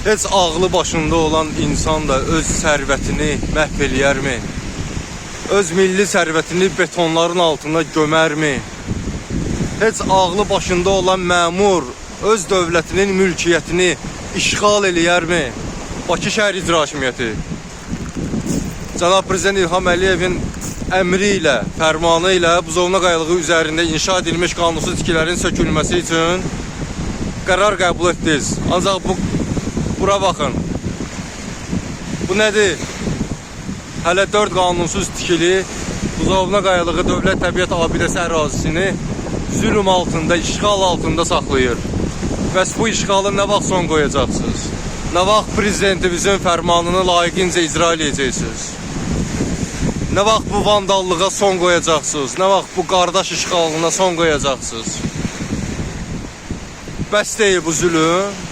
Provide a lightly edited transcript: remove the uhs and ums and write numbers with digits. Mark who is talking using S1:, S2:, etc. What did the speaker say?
S1: Heç ağlı başında olan insan da öz sərvətini məhv eləyərmi? Öz milli sərvətini betonların altında gömərmi? Heç ağlı başında olan məmur öz dövlətinin mülkiyyətini işğal eləyərmi? Bakı şəhər icra hakimiyyəti Cənab Prezident İlham Əliyevin əmri ilə, fərmanı ilə buzovna qayalığı üzərində inşa edilmiş qanunsuz tikilərin sökülməsi üçün qərar qəbul etdiniz. Ancaq bura baxın. Bu nədir? Hələ 4 qanunsuz tikili buzovna qayalığı Dövlət Təbiət Abidəsi ərazisini zülm altında, işğal altında saxlayır. Bəs bu işğalı nə vaxt son qoyacaqsınız? Nə vaxt prezidentimizin fərmanını layiqincə icra edəcəksiniz? Nə vaxt bu vandallığa son qoyacaqsınız? Nə vaxt bu qardaş işğalına son qoyacaqsınız? Bəs deyil bu zülüm.